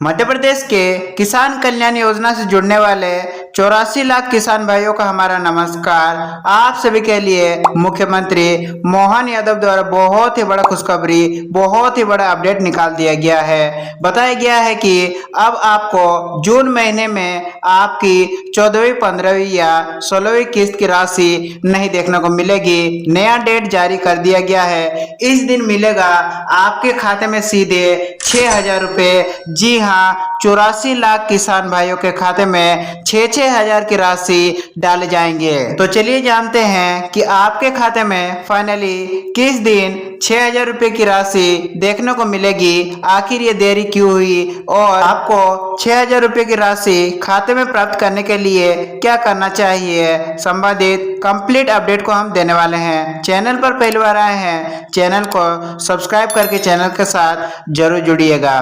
मध्य प्रदेश के किसान कल्याण योजना से जुड़ने वाले 84 लाख किसान भाइयों का हमारा नमस्कार। आप सभी के लिए मुख्यमंत्री मोहन यादव द्वारा बहुत ही बड़ा खुशखबरी, बहुत ही बड़ा अपडेट निकाल दिया गया है। बताया गया है कि अब आपको जून महीने में आपकी 14वीं, 15वीं या 16वीं किस्त की राशि नहीं देखने को मिलेगी। नया डेट जारी कर दिया गया है। इस दिन मिलेगा आपके खाते में सीधे 6,000 रुपये। जी हाँ, 84 लाख किसान भाइयों के खाते में 6,000 की राशि डाले जाएंगे। तो चलिए जानते हैं कि आपके खाते में फाइनली किस दिन 6,000 रुपये की राशि देखने को मिलेगी। आखिर ये देरी क्यों हुई और आपको 6,000 रुपये की राशि खाते में प्राप्त करने के लिए क्या करना चाहिए, संबंधित कंप्लीट अपडेट को हम देने वाले हैं। चैनल पर पहली बार आए हैं, चैनल को सब्सक्राइब करके चैनल के साथ जरूर जुड़िएगा।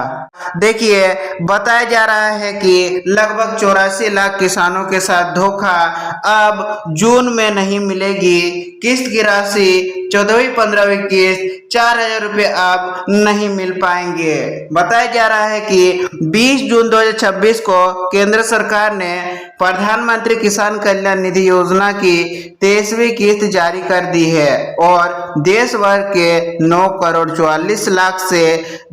देखिए, बताया जा रहा है कि लगभग 84 लाख किसानों के साथ धोखा। अब जून में नहीं मिलेगी किस्त की राशि। 14वीं, 15वीं किस्त 4,000 रुपये अब नहीं मिल पाएंगे। बताया जा रहा है कि 20 जून 2026 को केंद्र सरकार ने प्रधानमंत्री किसान कल्याण निधि योजना की 23वीं किस्त जारी कर दी है और देश भर के 9,44,00,000 से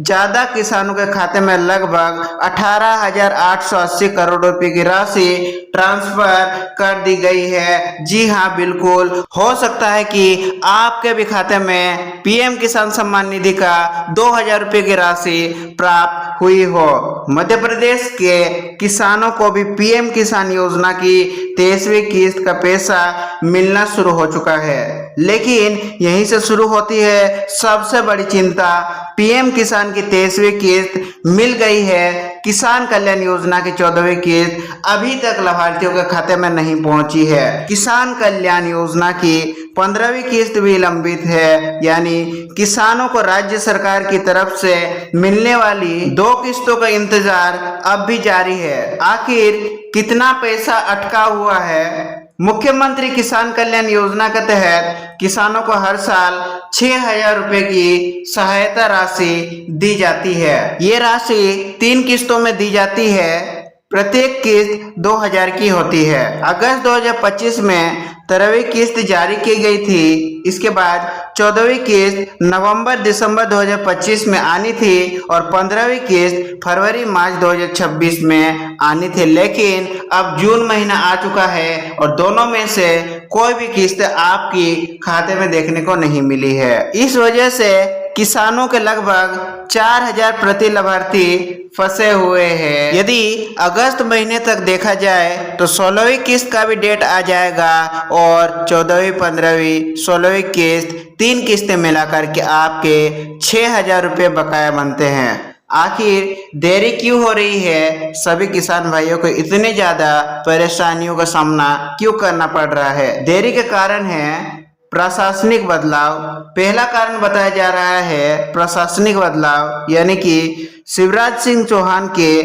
ज्यादा किसानों के खाते में लगभग 18,880 करोड़ रुपए की राशि ट्रांसफर कर दी गई है। जी हाँ, बिल्कुल हो सकता है कि आपके भी खाते में पीएम किसान सम्मान निधि का 2,000 रुपए की राशि प्राप्त हुई हो। मध्य प्रदेश के किसानों को भी पीएम किसान योजना की 23वीं किस्त का पैसा मिलना शुरू हो चुका है, लेकिन यहीं से शुरू होती है सबसे बड़ी चिंता। पीएम किसान की 23वीं किस्त मिल गई है, किसान कल्याण योजना की 14वीं किस्त अभी तक लाभार्थियों के खाते में नहीं पहुंची है। किसान कल्याण योजना की 15वीं किस्त भी लंबित है, यानी किसानों को राज्य सरकार की तरफ से मिलने वाली 2 किस्तों का इंतजार अब भी जारी है। आखिर कितना पैसा अटका हुआ है? मुख्यमंत्री किसान कल्याण योजना के तहत किसानों को हर साल 6,000 रुपए की सहायता राशि दी जाती है। ये राशि 3 किस्तों में दी जाती है। प्रत्येक किस्त 2,000 की होती है। अगस्त 2025 में 13वीं किस्त जारी की गई थी। इसके बाद 14वीं किस्त नवंबर दिसंबर 2025 में आनी थी और 15वीं किस्त फरवरी मार्च 2026 में आनी थी, लेकिन अब जून महीना आ चुका है और दोनों में से कोई भी किस्त आपकी खाते में देखने को नहीं मिली है। इस वजह से किसानों के लगभग 4,000 प्रति लाभार्थी फंसे हुए हैं। यदि अगस्त महीने तक देखा जाए तो 16वीं किस्त का भी डेट आ जाएगा और 14वीं, 15वीं, 16वीं किस्त 3 किस्तें मिलाकर के आपके 6,000 रुपये बकाया बनते हैं। आखिर देरी क्यों हो रही है? सभी किसान भाइयों को इतने ज्यादा परेशानियों का सामना क्यों करना पड़ रहा है? देरी के कारण है प्रशासनिक बदलाव। पहला कारण बताया जा रहा है प्रशासनिक बदलाव, यानी कि शिवराज सिंह चौहान के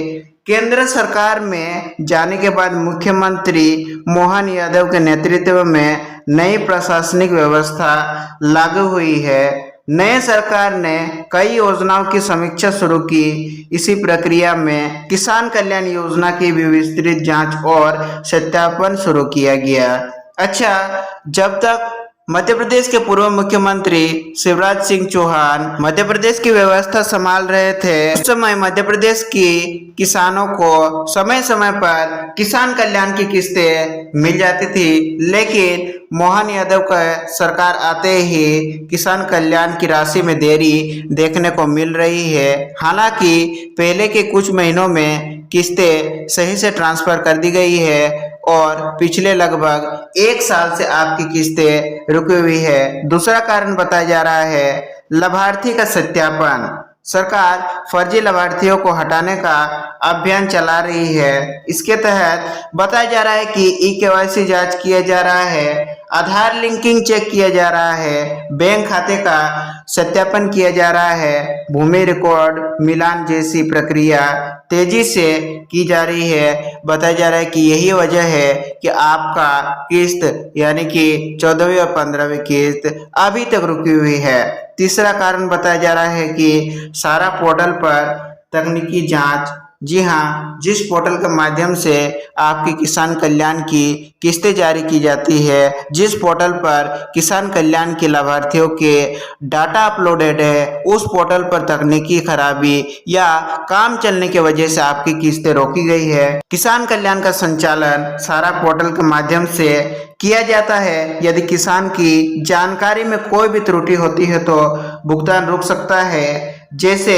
केंद्र सरकार में जाने के बाद मुख्यमंत्री मोहन यादव के नेतृत्व में नई प्रशासनिक व्यवस्था लागू हुई है। नए सरकार ने कई योजनाओं की समीक्षा शुरू की। इसी प्रक्रिया में किसान कल्याण योजना की भी विस्तृत जांच और सत्यापन शुरू किया गया। अच्छा, जब तक मध्य प्रदेश के पूर्व मुख्यमंत्री शिवराज सिंह चौहान मध्य प्रदेश की व्यवस्था संभाल रहे थे, उस समय मध्य प्रदेश की किसानों को समय समय पर किसान कल्याण की किस्तें मिल जाती थी, लेकिन मोहन यादव का सरकार आते ही किसान कल्याण की राशि में देरी देखने को मिल रही है। हालांकि पहले के कुछ महीनों में किस्तें सही से ट्रांसफर कर दी गई है और पिछले लगभग 1 साल से आपकी किस्तें रुकी हुई है। दूसरा कारण बताया जा रहा है लाभार्थी का सत्यापन। सरकार फर्जी लाभार्थियों को हटाने का अभियान चला रही है। इसके तहत बताया जा रहा है कि ई-केवाईसी जांच किया जा रहा है, आधार लिंकिंग चेक किया जा रहा है, बैंक खाते का सत्यापन किया जा रहा है, भूमि रिकॉर्ड मिलान जैसी प्रक्रिया तेजी से की जा रही है। बताया जा रहा है कि यही वजह है कि आपका किस्त यानी कि 14वीं और 15वीं किस्त अभी तक रुकी हुई है। तीसरा कारण बताया जा रहा है कि सारा पोर्टल पर तकनीकी जांच जी हाँ, जिस पोर्टल के माध्यम से आपकी किसान कल्याण की किस्तें जारी की जाती है, जिस पोर्टल पर किसान कल्याण के लाभार्थियों के डाटा अपलोडेड है, उस पोर्टल पर तकनीकी खराबी या काम चलने की वजह से आपकी किस्तें रोकी गई है। किसान कल्याण का संचालन सारा पोर्टल के माध्यम से किया जाता है। यदि किसान की जानकारी में कोई भी त्रुटि होती है तो भुगतान रुक सकता है। जैसे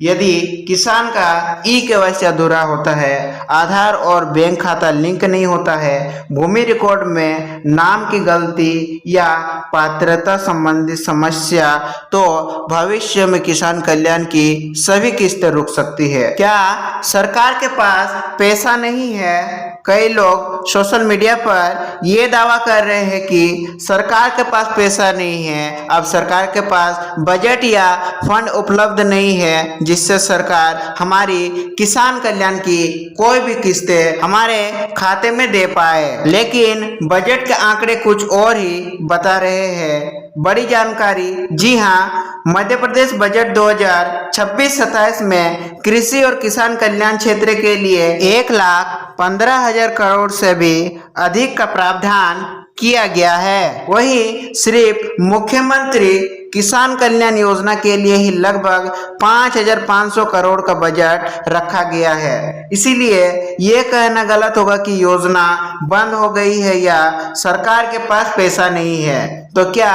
यदि किसान का ई-केवाईसी अधूरा होता है, आधार और बैंक खाता लिंक नहीं होता है, भूमि रिकॉर्ड में नाम की गलती या पात्रता संबंधी समस्या, तो भविष्य में किसान कल्याण की सभी किस्तें रुक सकती है। क्या सरकार के पास पैसा नहीं है? कई लोग सोशल मीडिया पर ये दावा कर रहे हैं कि सरकार के पास पैसा नहीं है, अब सरकार के पास बजट या फंड उपलब्ध नहीं है जिससे सरकार हमारी किसान कल्याण की कोई भी किस्तें हमारे खाते में दे पाए। लेकिन बजट के आंकड़े कुछ और ही बता रहे हैं। बड़ी जानकारी, जी हाँ, मध्य प्रदेश बजट 2026-27 में कृषि और किसान कल्याण क्षेत्र के लिए 1,15,000 करोड़ से भी अधिक का प्रावधान किया गया है। वहीं सिर्फ मुख्यमंत्री किसान कल्याण योजना के लिए ही लगभग 5,500 करोड़ का बजट रखा गया है। इसीलिए ये कहना गलत होगा कि योजना बंद हो गई है या सरकार के पास पैसा नहीं है। तो क्या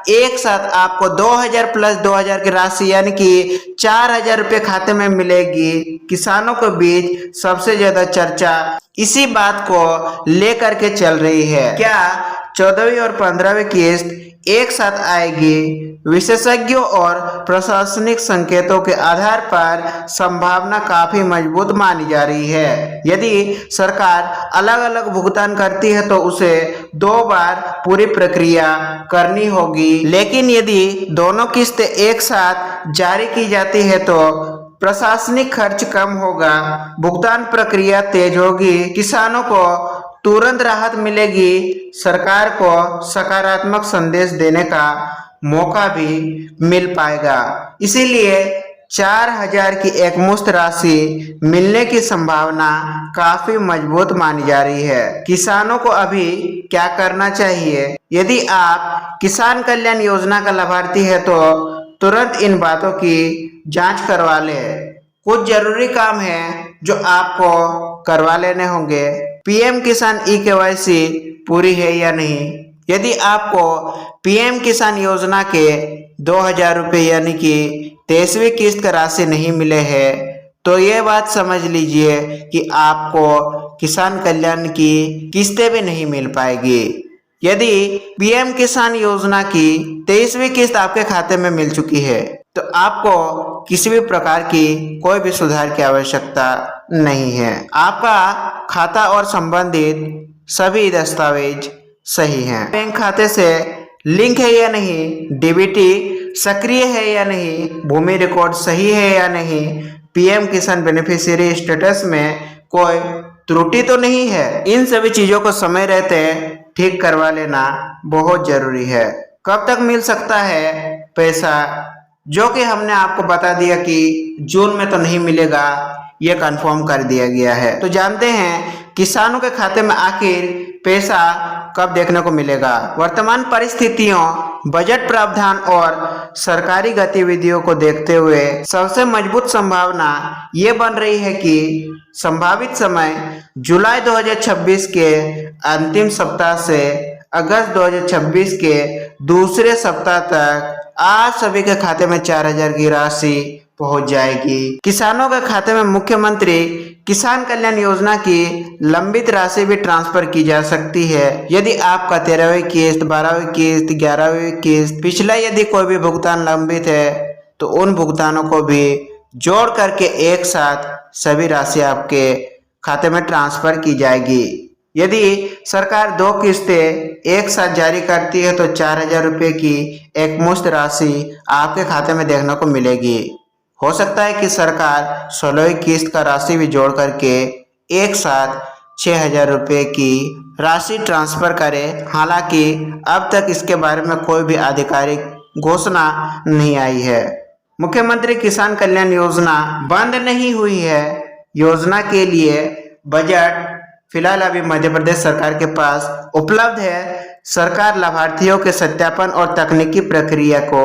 एक साथ आपको 2,000 प्लस 2,000 की राशि यानी कि 4,000 रुपये खाते में मिलेगी? किसानों के बीच सबसे ज्यादा चर्चा इसी बात को लेकर के चल रही है। क्या 14वीं और 15वीं किस्त एक साथ आएगी? विशेषज्ञों और प्रशासनिक संकेतों के आधार पर संभावना काफी मजबूत मानी जा रही है। यदि सरकार अलग अलग भुगतान करती है तो उसे 2 बार पूरी प्रक्रिया करनी होगी, लेकिन यदि दोनों किस्तें एक साथ जारी की जाती है तो प्रशासनिक खर्च कम होगा, भुगतान प्रक्रिया तेज होगी, किसानों को तुरंत राहत मिलेगी, सरकार को सकारात्मक संदेश देने का मौका भी मिल पाएगा। इसीलिए 4,000 की एकमुश्त राशि मिलने की संभावना काफी मजबूत मानी जा रही है। किसानों को अभी क्या करना चाहिए? यदि आप किसान कल्याण योजना का लाभार्थी है तो तुरंत इन बातों की जांच करवा लें। कुछ जरूरी काम है जो आपको करवा लेने होंगे। पीएम किसान ई-केवाईसी पूरी है या नहीं? यदि आपको पीएम किसान योजना के 2,000 रुपये यानी कि 23वीं किस्त का राशि नहीं मिले हैं तो ये बात समझ लीजिए कि आपको किसान कल्याण की किस्तें भी नहीं मिल पाएगी। यदि पीएम किसान योजना की 23वीं किस्त आपके खाते में मिल चुकी है तो आपको किसी भी प्रकार की कोई भी सुधार की आवश्यकता नहीं है। आपका खाता और संबंधित सभी दस्तावेज सही हैं। बैंक खाते से लिंक है या नहीं, डीबीटी सक्रिय है या नहीं, भूमि रिकॉर्ड सही है या नहीं, पीएम किसान बेनिफिशियरी स्टेटस में कोई त्रुटि तो नहीं है, इन सभी चीजों को समय रहते ठीक करवा लेना बहुत जरूरी है। कब तक मिल सकता है पैसा? जो कि हमने आपको बता दिया कि जून में तो नहीं मिलेगा, ये कंफर्म कर दिया गया है। तो जानते हैं किसानों के खाते में आखिर पैसा कब देखने को मिलेगा। वर्तमान परिस्थितियों, बजट प्रावधान और सरकारी गतिविधियों को देखते हुए सबसे मजबूत संभावना ये बन रही है कि संभावित समय जुलाई 2026 के अंतिम सप्ताह से अगस्त 2026 के दूसरे सप्ताह तक आज सभी के खाते में 4,000 की राशि पहुंच जाएगी। किसानों के खाते में मुख्यमंत्री किसान कल्याण योजना की लंबित राशि भी ट्रांसफर की जा सकती है। यदि आपका 13वीं किस्त, 12वीं किस्त, 11वीं किस्त, पिछला यदि कोई भी भुगतान लंबित है तो उन भुगतानों को भी जोड़ करके एक साथ सभी राशि आपके खाते में ट्रांसफर की जाएगी। यदि सरकार 2 किस्तें एक साथ जारी करती है तो 4,000 रुपये की एकमुश्त राशि आपके खाते में देखने को मिलेगी। हो सकता है कि सरकार 16वीं किस्त का राशि भी जोड़ करके एक साथ 6,000 रुपये की राशि ट्रांसफर करे। हालांकि अब तक इसके बारे में कोई भी आधिकारिक घोषणा नहीं आई है। मुख्यमंत्री किसान कल्याण योजना बंद नहीं हुई है, योजना के लिए बजट फिलहाल अभी मध्य प्रदेश सरकार के पास उपलब्ध है। सरकार लाभार्थियों के सत्यापन और तकनीकी प्रक्रिया को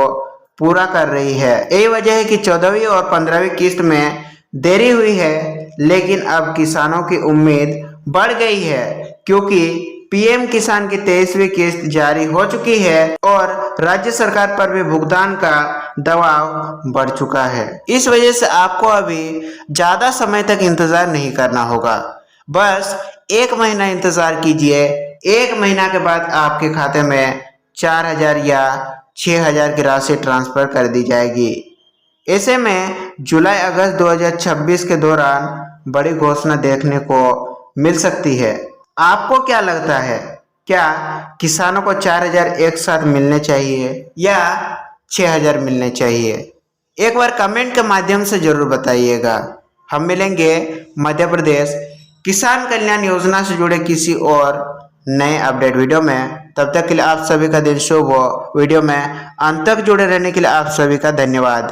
पूरा कर रही है। यही वजह है कि 14वीं और 15वीं किस्त में देरी हुई है, लेकिन अब किसानों की उम्मीद बढ़ गई है क्योंकि पीएम किसान की 23वीं किस्त जारी हो चुकी है और राज्य सरकार पर भी भुगतान का दबाव बढ़ चुका है। इस वजह से आपको अभी ज्यादा समय तक इंतजार नहीं करना होगा, बस 1 महीना इंतजार कीजिए। 1 महीना के बाद आपके खाते में 4,000 या 6,000 की राशि ट्रांसफर कर दी जाएगी। ऐसे में जुलाई अगस्त 2026 के दौरान बड़ी घोषणा देखने को मिल सकती है। आपको क्या लगता है, क्या किसानों को 4,000 एक साथ मिलने चाहिए या 6,000 मिलने चाहिए? एक बार कमेंट के माध्यम से जरूर बताइएगा। हम मिलेंगे मध्य प्रदेश किसान कल्याण योजना से जुड़े किसी और नए अपडेट वीडियो में। तब तक के लिए आप सभी का दिन शुभ हो। वीडियो में अंत तक जुड़े रहने के लिए आप सभी का धन्यवाद।